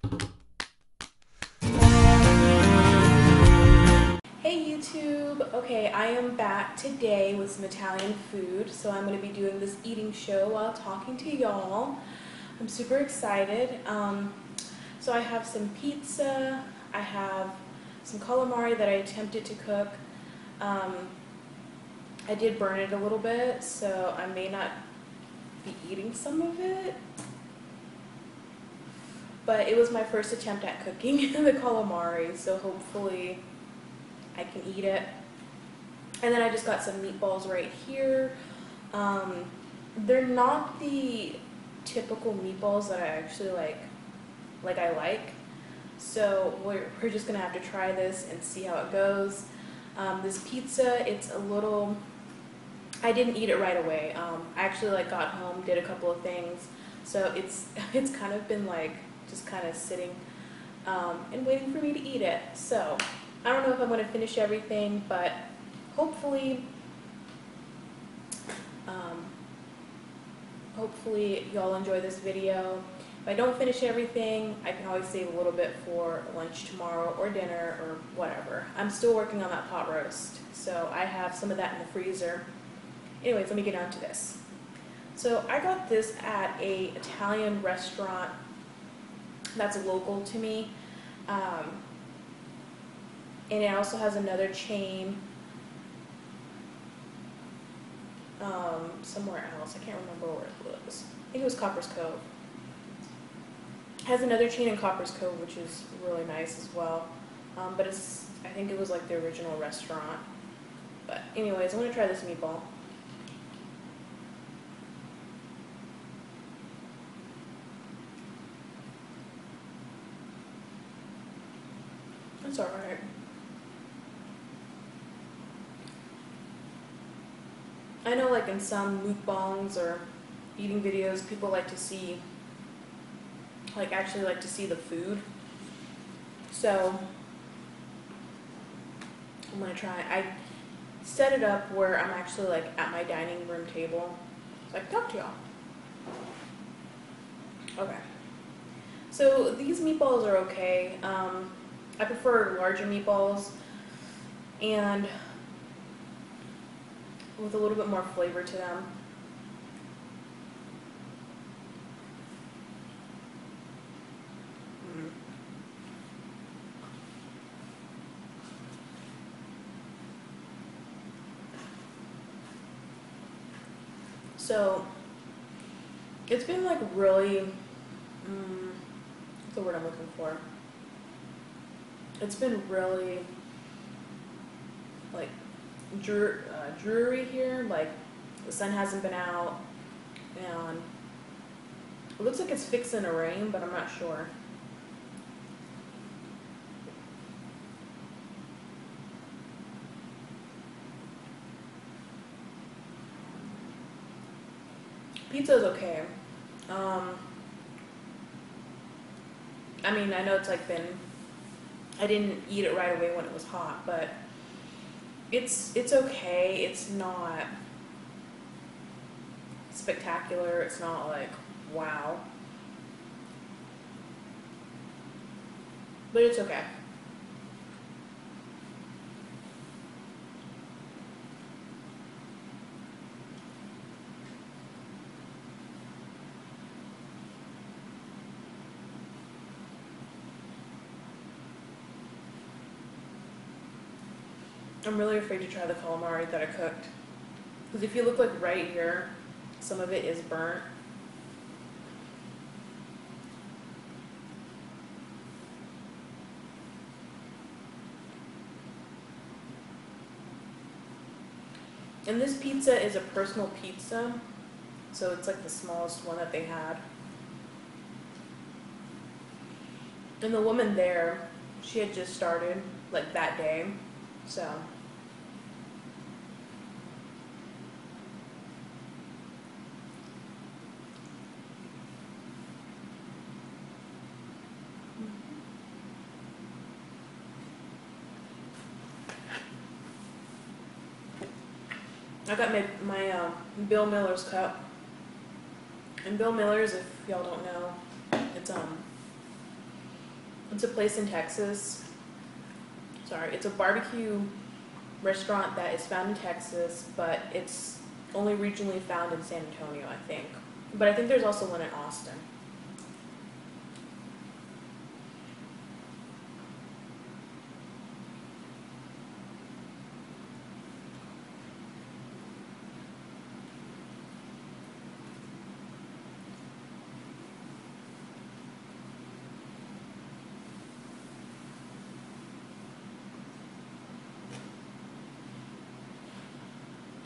Hey YouTube! Okay, I am back today with some Italian food, so I'm going to be doing this eating show while talking to y'all. I'm super excited. So I have some pizza, I have some calamari that I attempted to cook. Um, I did burn it a little bit, so I may not be eating some of it. But it was my first attempt at cooking the calamari, so hopefully I can eat it. And then I just got some meatballs right here. Um, they're not the typical meatballs that I actually like. So we're just gonna have to try this and see how it goes. This pizza, it's a little, I didn't eat it right away. I actually got home, did a couple of things. So it's kind of been just kind of sitting and waiting for me to eat it. So I don't know if I'm gonna finish everything, but hopefully, um, hopefully y'all enjoy this video. If I don't finish everything, I can always save a little bit for lunch tomorrow or dinner or whatever. I'm still working on that pot roast, so I have some of that in the freezer. Anyways, let me get on to this. So I got this at a Italian restaurant that's local to me. And it also has another chain somewhere else. I can't remember where it was. I think it was Copper's Cove. It has another chain in Copper's Cove, which is really nice as well. But I think it was like the original restaurant. But anyways, I'm gonna try this meatball. It's alright. I know in some mukbangs or eating videos, people like to see, actually like to see the food. So I'm gonna try. I set it up where I'm actually at my dining room table, so I can talk to y'all. Okay. So these meatballs are okay. I prefer larger meatballs and with a little bit more flavor to them. So it's been really, what's the word I'm looking for? It's been really dreary here. The sun hasn't been out, and it looks like it's fixing to rain, but I'm not sure. Pizza's okay. I mean, I know it's I didn't eat it right away when it was hot, but it's okay. It's not spectacular. It's not wow. But it's okay. I'm really afraid to try the calamari that I cooked. Because if you look right here, some of it is burnt. And this pizza is a personal pizza, so it's the smallest one that they had. And the woman there, she had just started that day, so. I got my Bill Miller's cup. And Bill Miller's, if y'all don't know, it's It's a place in Texas. Sorry, it's a barbecue restaurant that is found in Texas, but it's only regionally found in San Antonio, I think. But I think there's also one in Austin.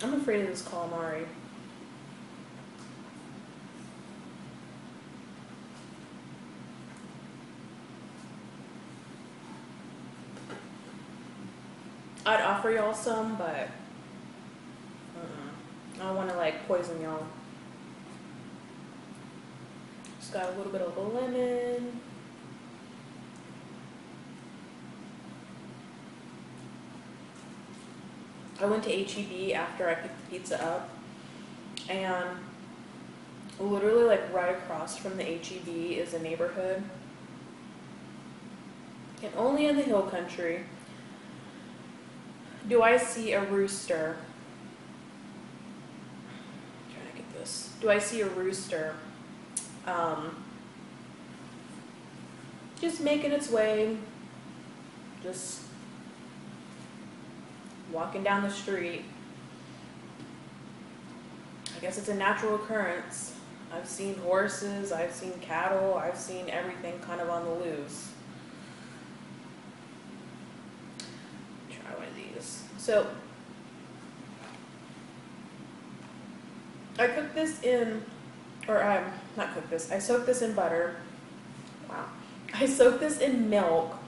I'm afraid of this calamari. I'd offer y'all some, but I don't want to like poison y'all. Just got a little bit of a lemon. I went to HEB after I picked the pizza up, and literally like right across from the HEB is a neighborhood. And only in the hill country do I see a rooster. I'm trying to get this. Do I see a rooster just making its way, just walking down the street. I guess it's a natural occurrence. I've seen horses, I've seen cattle, I've seen everything kind of on the loose. Try one of these. So, I cooked this in, or not cooked this, I soaked this in butter. Wow. I soaked this in milk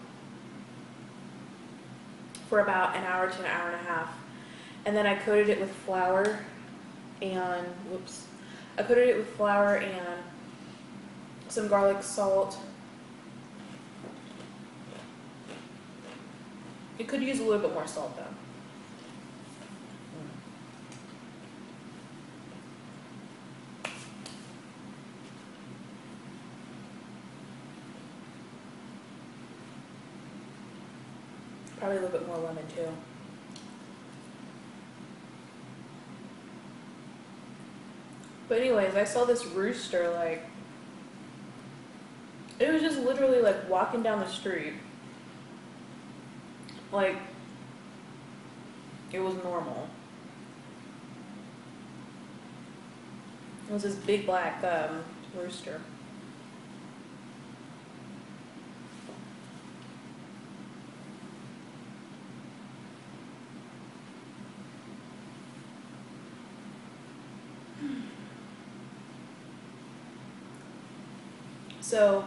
for about an hour to an hour and a half. And then I coated it with flour and, I coated it with flour and some garlic salt. You could use a little bit more salt though. Probably a little bit more lemon too. But anyways, I saw this rooster, like, it was just literally like walking down the street. Like, it was normal. It was this big black rooster. So,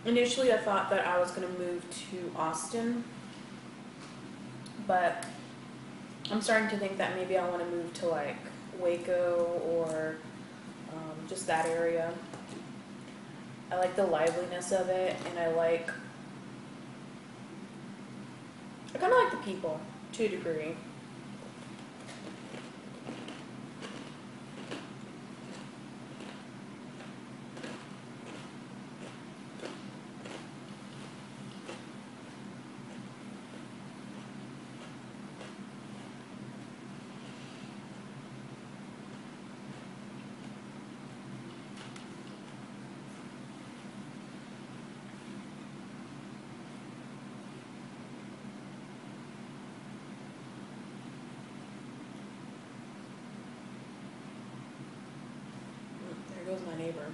initially I thought that I was going to move to Austin, but I'm starting to think that maybe I want to move to like Waco or just that area. I like the liveliness of it, and I kind of like the people to a degree. There goes my neighbor.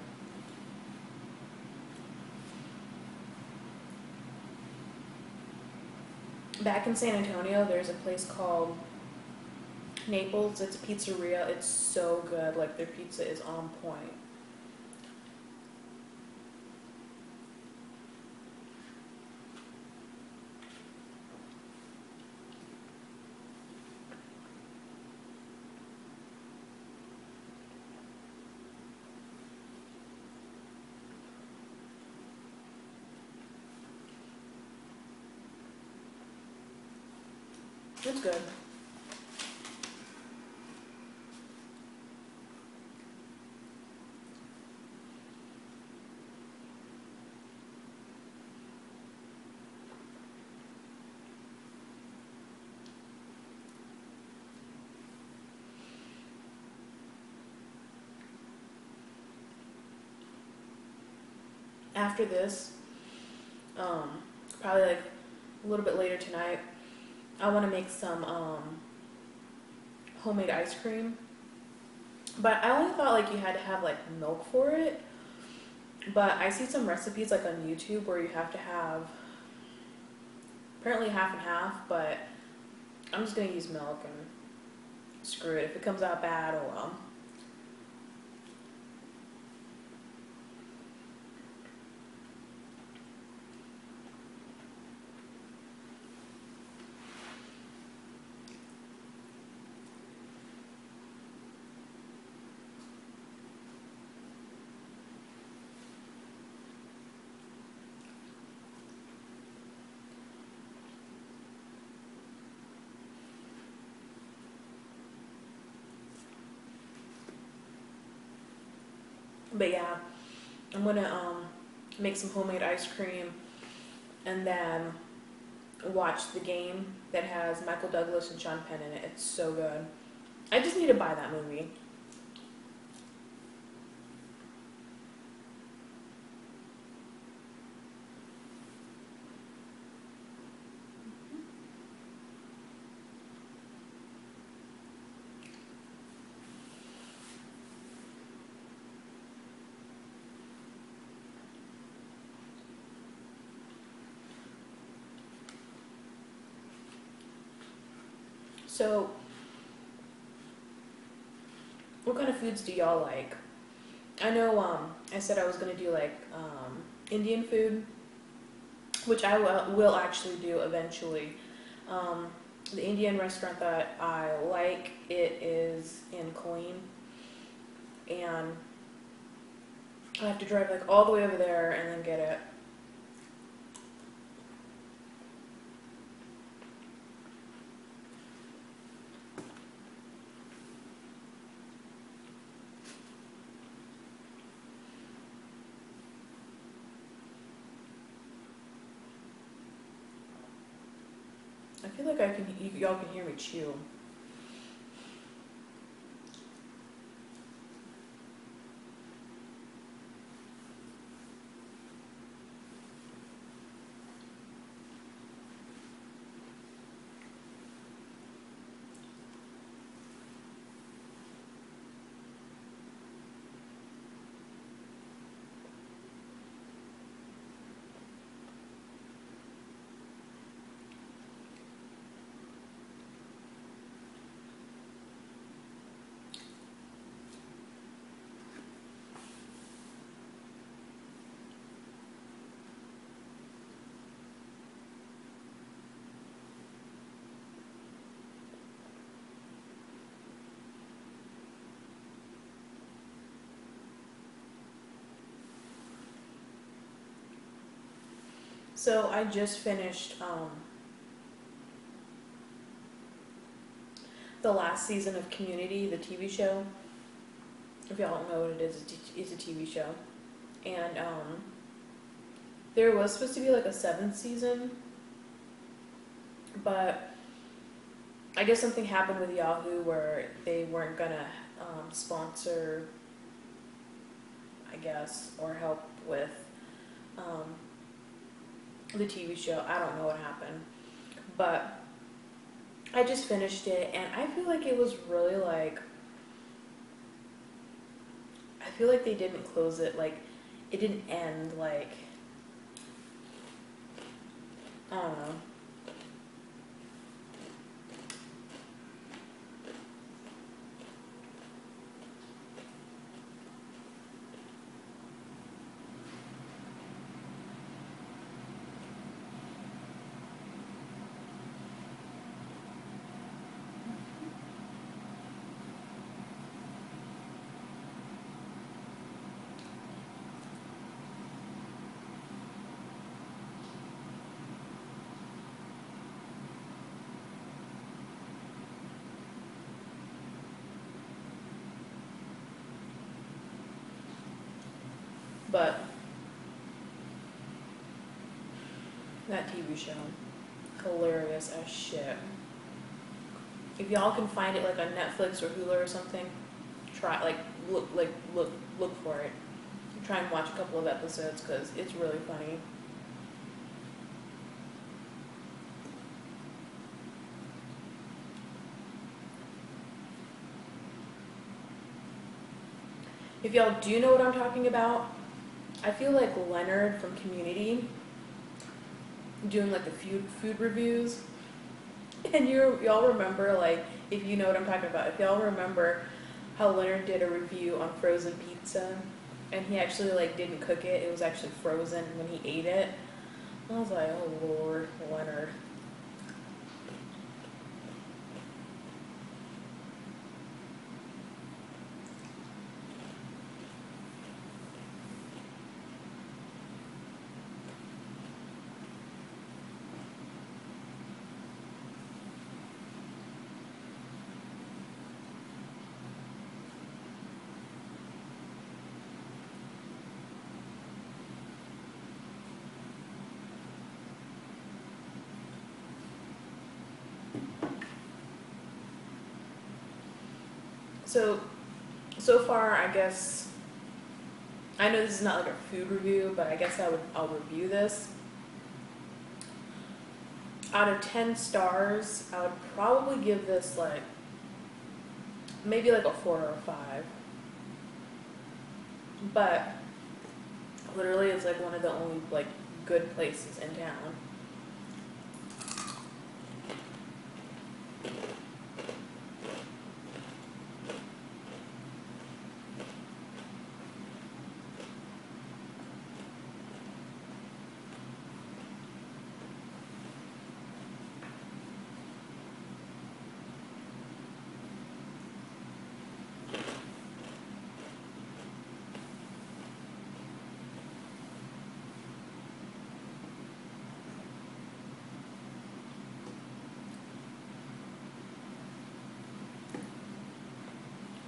Back in San Antonio, there's a place called Naples. It's a pizzeria. It's so good. Like, their pizza is on point. It's good. after this, probably like a little bit later tonight, I want to make some homemade ice cream. But I only thought like you had to have like milk for it. But I see some recipes like on YouTube where you have to have apparently half and half, but I'm just gonna use milk and screw it. If it comes out bad, oh well. But yeah, I'm gonna make some homemade ice cream and then watch the game that has Michael Douglas and Sean Penn in it. It's so good. I just need to buy that movie. So, what kind of foods do y'all like? I know I said I was gonna do like Indian food, which I will actually do eventually. Um, the Indian restaurant that I like, it is in Colleen, and I have to drive like all the way over there and then get it. I feel like y'all can hear me chew. So I just finished the last season of Community, the TV show. If y'all don't know what it is, it's a TV show. And there was supposed to be like a seventh season, but I guess something happened with Yahoo where they weren't gonna sponsor, I guess, or help with the TV show. I don't know what happened, but I just finished it, and I feel like it was really like, I feel like they didn't close it, like, it didn't end, like, I don't know. But that TV show, hilarious as shit. If y'all can find it like on Netflix or Hulu or something, try look for it. try and watch a couple of episodes because it's really funny. If y'all do know what I'm talking about, I feel like Leonard from Community doing like the food reviews. And y'all remember, like, if you know what I'm talking about, if y'all remember how Leonard did a review on frozen pizza and he actually like didn't cook it, it was actually frozen when he ate it. I was like, oh Lord, Leonard. So far, I guess, I know this is not like a food review, but I guess I'll review this. Out of 10 stars, I would probably give this like, maybe like a 4 or a 5. But literally it's like one of the only like good places in town.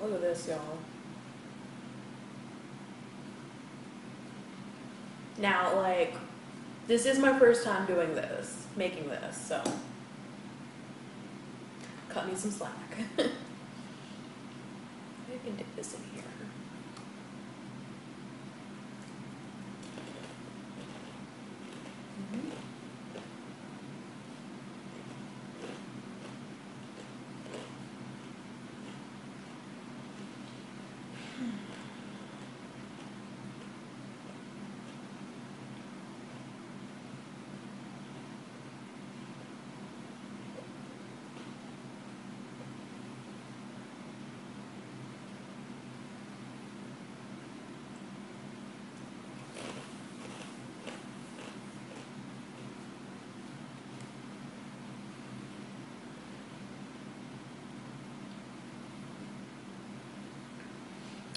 Look at this, y'all. Now, like, this is my first time doing this, making this, so cut me some slack. I can dip this in here.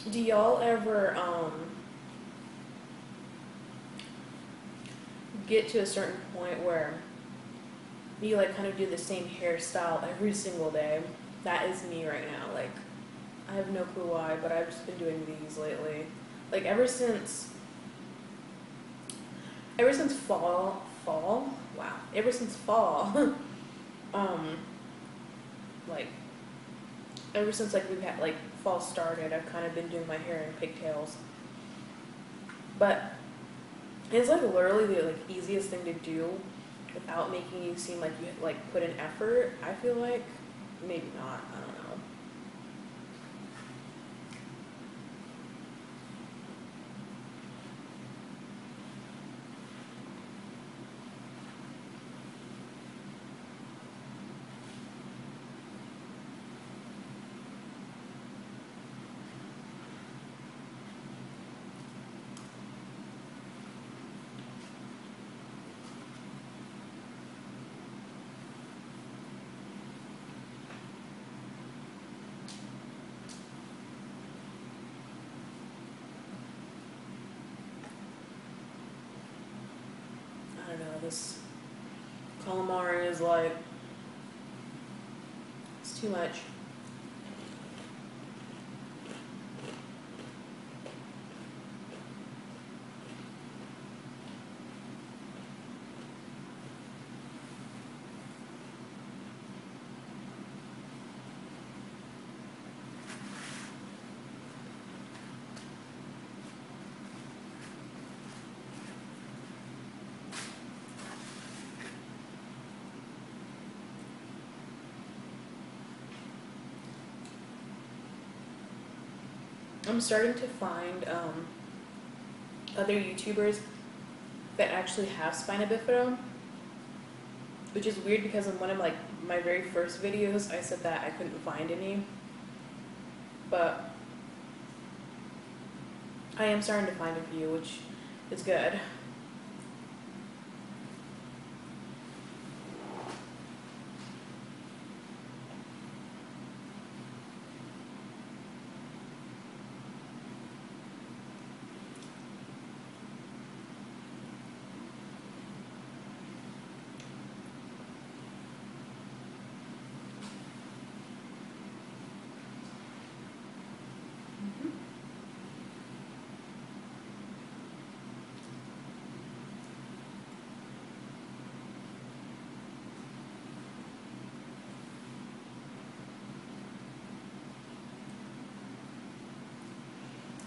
Do y'all ever get to a certain point where you like kind of do the same hairstyle every single day? That is me right now. Like, I have no clue why, but I've just been doing these lately. Like ever since fall, wow, ever since fall, like ever since like we've had like fall started, I've kind of been doing my hair in pigtails. But it's like literally the like easiest thing to do without making you seem like you like put an effort. I feel like maybe not. I don't know. I don't know. This calamari is like, it's too much. I'm starting to find other YouTubers that actually have spina bifida, which is weird because in one of like my very first videos I said that I couldn't find any, but I am starting to find a few, which is good.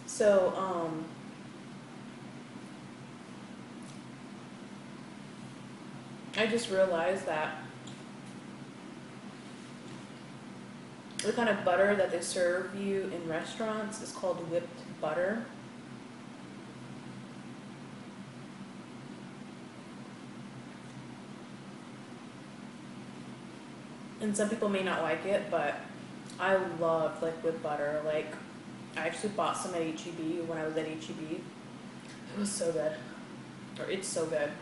So, I just realized that the kind of butter that they serve you in restaurants is called whipped butter. And some people may not like it, but I love like whipped butter. Like, I actually bought some at HEB when I was at HEB. It was so good. Or it's so good.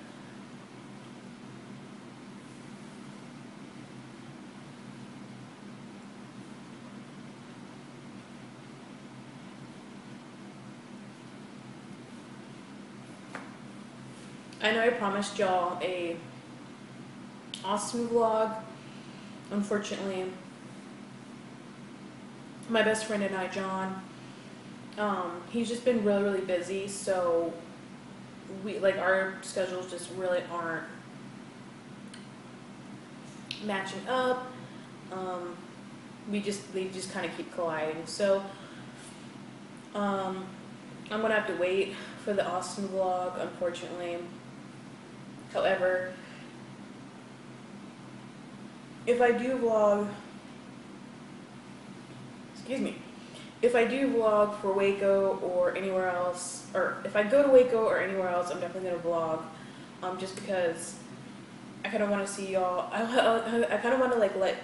I know I promised y'all a Austin vlog. Unfortunately, my best friend and I, John, he's just been really busy, so we like our schedules just really aren't matching up. They just kind of keep colliding. So I'm gonna have to wait for the Austin vlog, unfortunately. However, if I do vlog, if I do vlog for Waco or anywhere else, or if I go to Waco or anywhere else, I'm definitely gonna vlog, just because I kind of want to see y'all. I kind of want to like let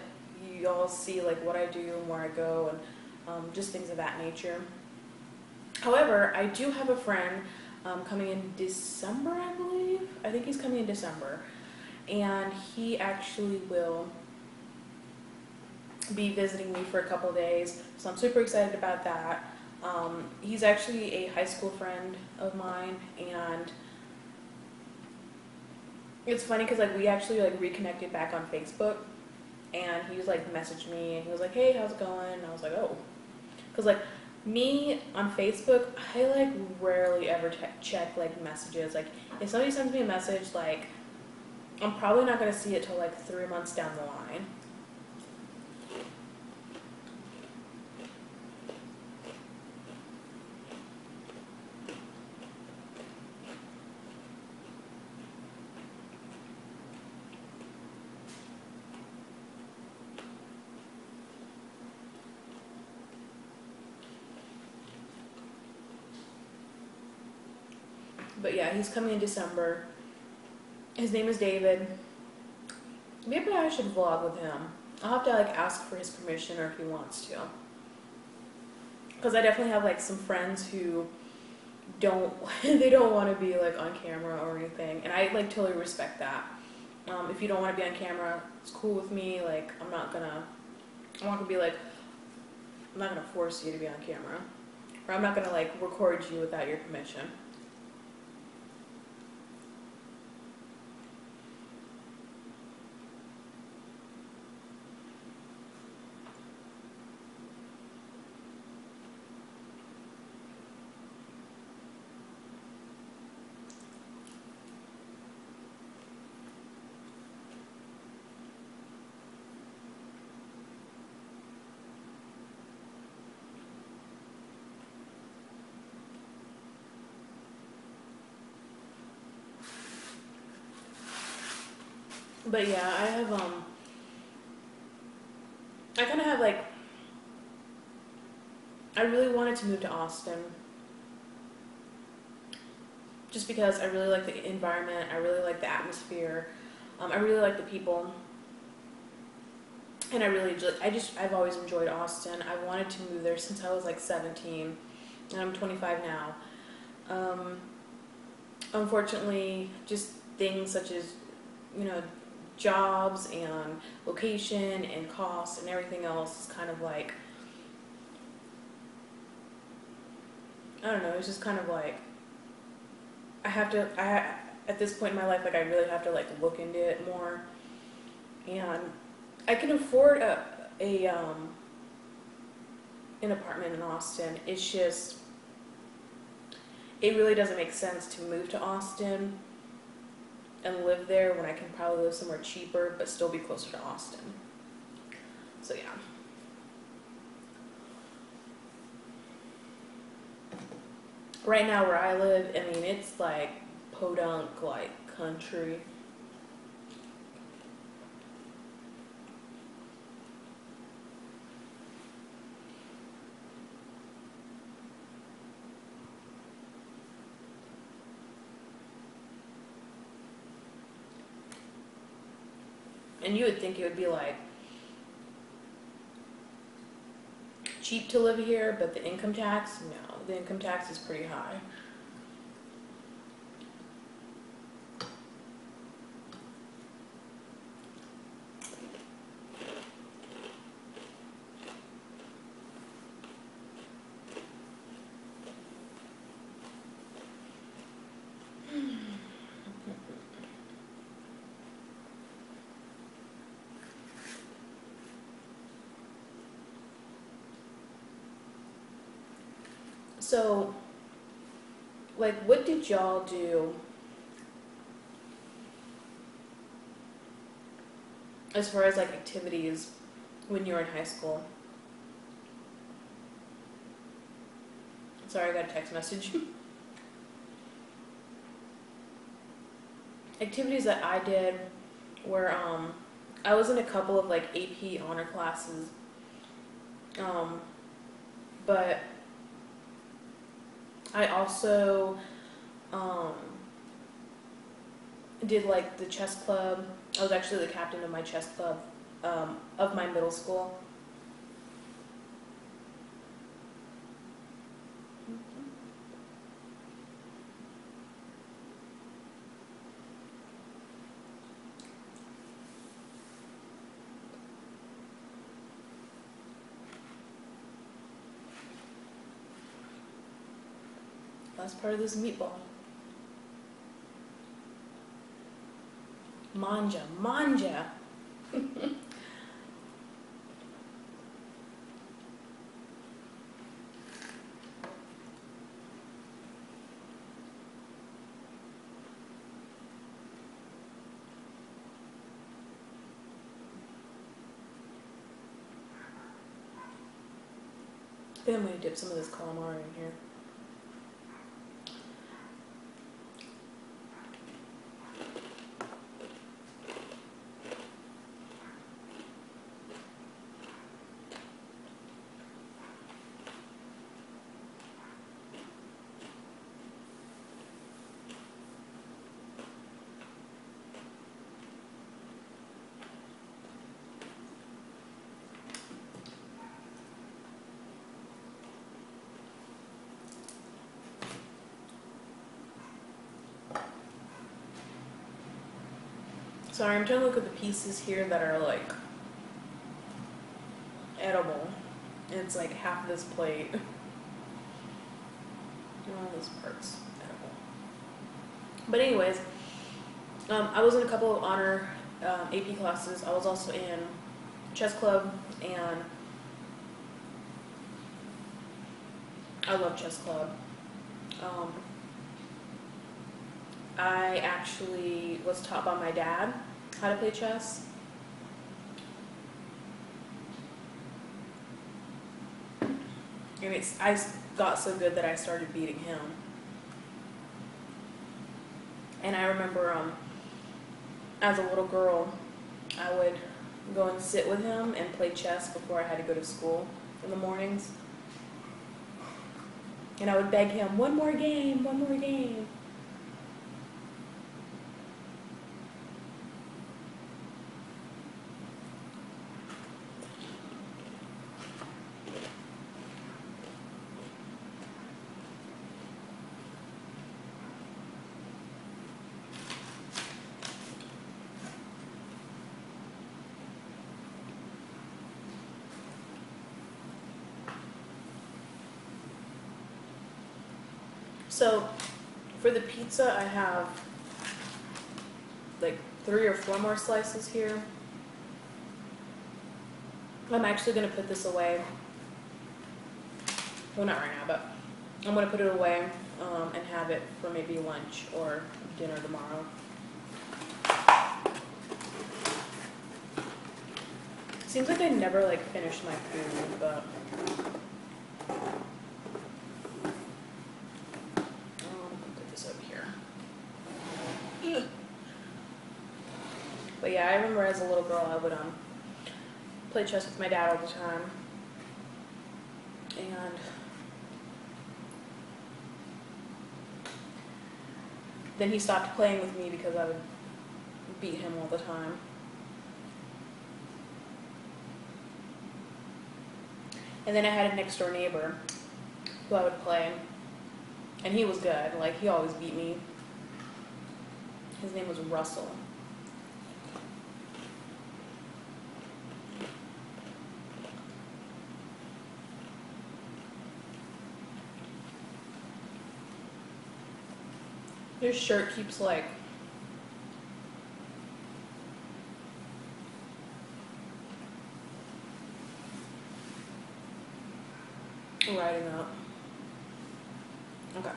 y'all see like what I do and where I go and just things of that nature. However, I do have a friend coming in December, I believe. I think he's coming in December, and he actually will be visiting me for a couple days, so I'm super excited about that. He's actually a high school friend of mine, and it's funny because like we actually like reconnected back on Facebook, and he was like messaged me and he was like, "Hey, how's it going?" And I was like, "Oh," because like me on Facebook, I like rarely ever check like messages. Like if somebody sends me a message, like I'm probably not gonna see it till like 3 months down the line. But yeah, he's coming in December. His name is David. Maybe I should vlog with him. I'll have to like ask for his permission or if he wants to. Because I definitely have like some friends who they don't want to be like on camera or anything. And I like totally respect that. If you don't want to be on camera, it's cool with me. Like I'm not gonna force you to be on camera. Or I'm not gonna like record you without your permission. But yeah, I kind of have like, I really wanted to move to Austin just because I really like the environment, I really like the atmosphere, I really like the people, and I've always enjoyed Austin. I wanted to move there since I was like 17, and I'm 25 now. Unfortunately, just things such as, you know, jobs and location and cost and everything else is kind of like, I don't know, it's just kind of like, at this point in my life, like I really have to like look into it more. And I can afford an apartment in Austin. It's just, it really doesn't make sense to move to Austin and live there when I can probably live somewhere cheaper but still be closer to Austin. So yeah. Right now where I live, I mean, it's like podunk, like country. And you would think it would be like cheap to live here, but the income tax, no, the income tax is pretty high. So, like, what did y'all do as far as like activities when you were in high school? Sorry, I got a text message. Activities that I did were, I was in a couple of like AP honor classes, but I also did like the chess club. I was actually the captain of my chess club of my middle school. That's part of this meatball. Manja. I think I'm gonna dip some of this calamari in here. Sorry, I'm trying to look at the pieces here that are like edible. And it's like half this plate. All those parts edible. But anyways, I was in a couple of honor AP classes. I was also in chess club, and I love chess club. I actually was taught by my dad how to play chess. And I got so good that I started beating him. And I remember as a little girl, I would go and sit with him and play chess before I had to go to school in the mornings. And I would beg him, one more game, one more game. So for the pizza, I have like 3 or 4 more slices here. I'm actually gonna put this away. Well, not right now, but I'm gonna put it away and have it for maybe lunch or dinner tomorrow. Seems like I never like finish my food, but put this over here. But yeah, I remember as a little girl I would play chess with my dad all the time, and then he stopped playing with me because I would beat him all the time. And then I had a next door neighbor who I would play, and he was good. Like, he always beat me. His name was Russell. Your shirt keeps like riding up. Okay.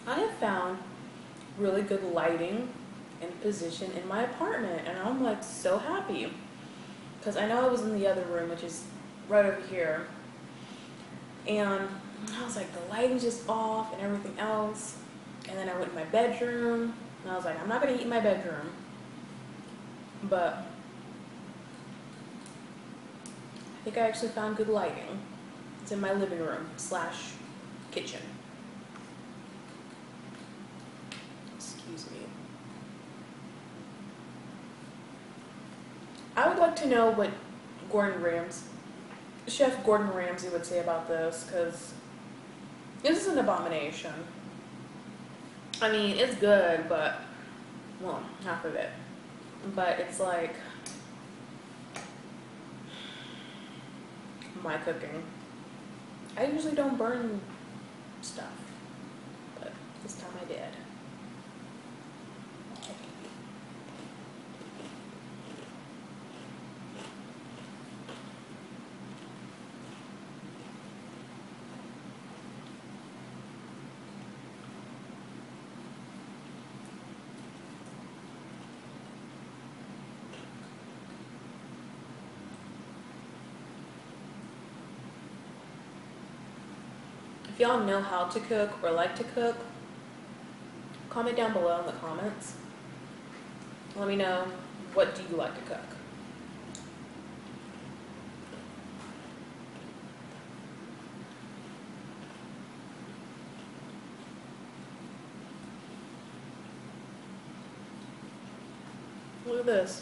I have found really good lighting and position in my apartment, and I'm like so happy. Because I know I was in the other room, which is right over here. And I was like, the lighting's just off and everything else. And then I went in my bedroom, and I was like, I'm not gonna eat in my bedroom. But I think I actually found good lighting. It's in my living room / kitchen. Excuse me. I would like to know what Chef Gordon Ramsay would say about this, because this is an abomination. I mean, it's good, but, well, half of it. But it's like my cooking. I usually don't burn stuff, but this time I did. If y'all know how to cook or like to cook, comment down below in the comments. Let me know, what do you like to cook? Look at this.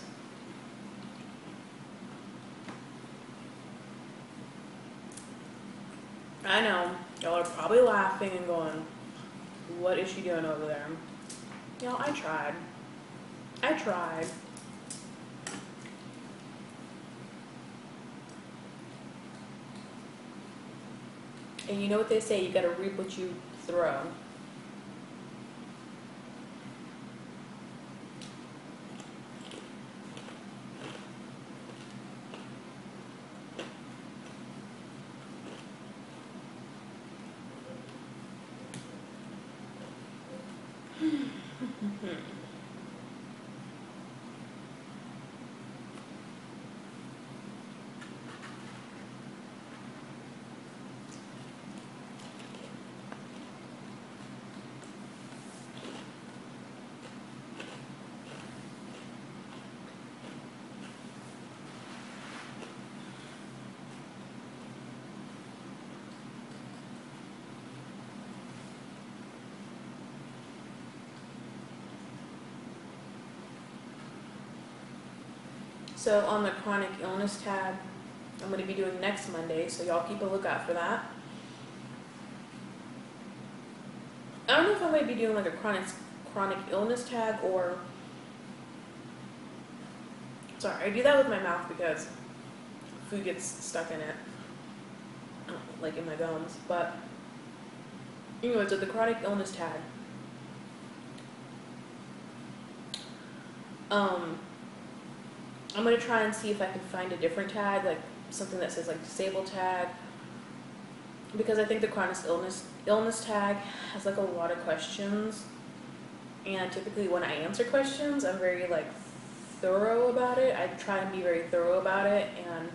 I know, y'all are probably laughing and going, what is she doing over there? Y'all, I tried. I tried. And you know what they say, you gotta reap what you throw. So on the chronic illness tab, I'm going to be doing next Monday, so y'all keep a lookout for that. I don't know if I might be doing like a chronic illness tag, or sorry, I do that with my mouth because food gets stuck in it, like in my gums. But anyways, with the chronic illness tag, I'm gonna try and see if I can find a different tag, like something that says like disabled tag, because I think the chronic illness tag has like a lot of questions, and typically when I answer questions, I'm very like thorough about it. I try and be very thorough about it, and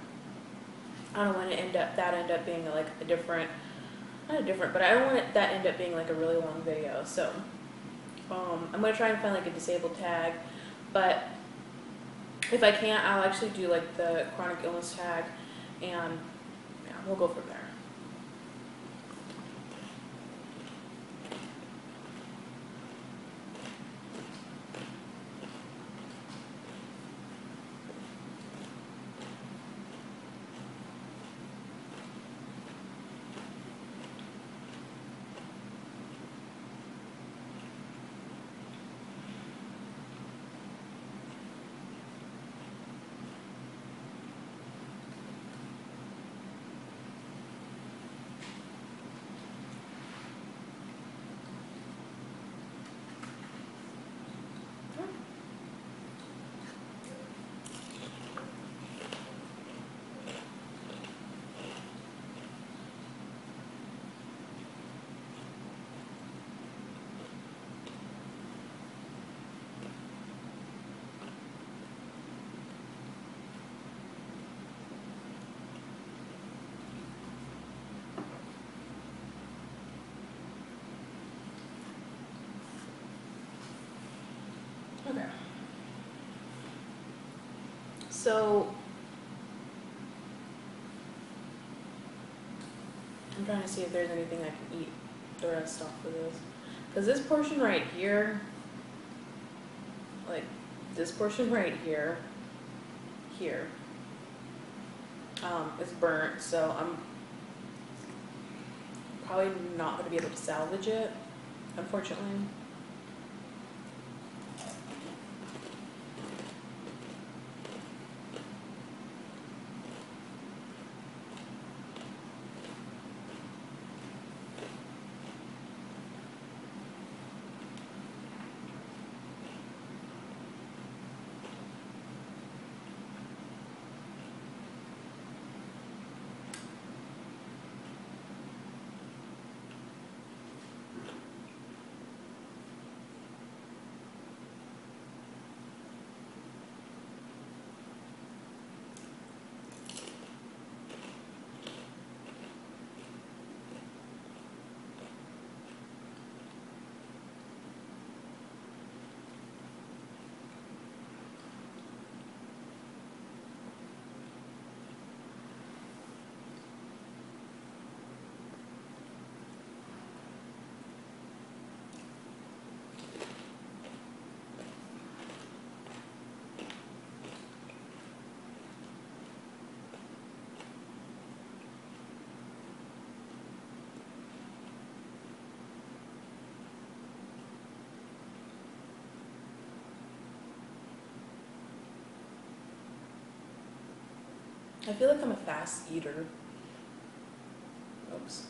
I don't want to end up being like a different, not a different, but I don't want that end up being like a really long video. So I'm gonna try and find like a disabled tag, but if I can't, I'll actually do like the chronic illness tag, and yeah, we'll go from there. Okay. So I'm trying to see if there's anything I can eat the rest off of this, because this portion right here, like this portion right here, is burnt, so I'm probably not going to be able to salvage it, unfortunately. I feel like I'm a fast eater. Oops.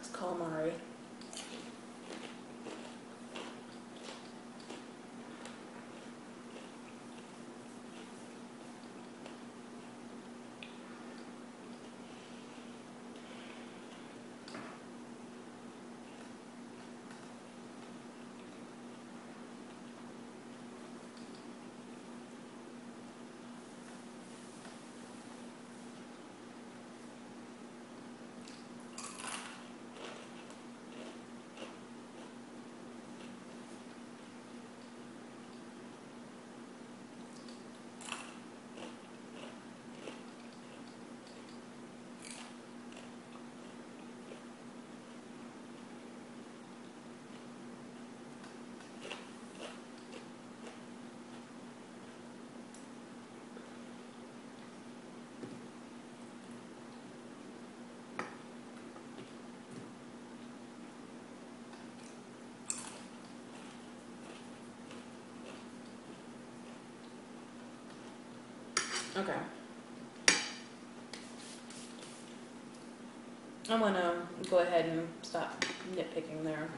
It's calamari. Okay. I'm gonna go ahead and stop nitpicking there.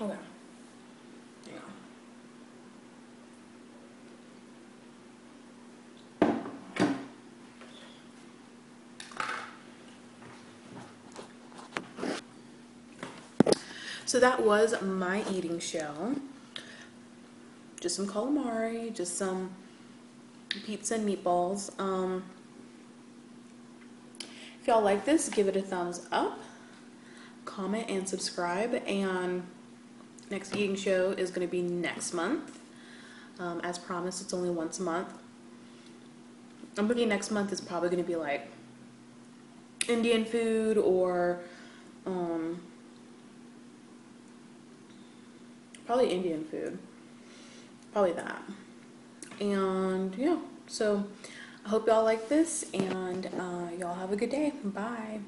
Okay. Yeah. So that was my eating show. Just some calamari, just some pizza and meatballs. If y'all like this, give it a thumbs up, comment, and subscribe. And next eating show is going to be next month. As promised, it's only once a month. I'm thinking next month is probably going to be like Indian food or probably Indian food. Probably that. And yeah, so I hope y'all like this, and y'all have a good day. Bye.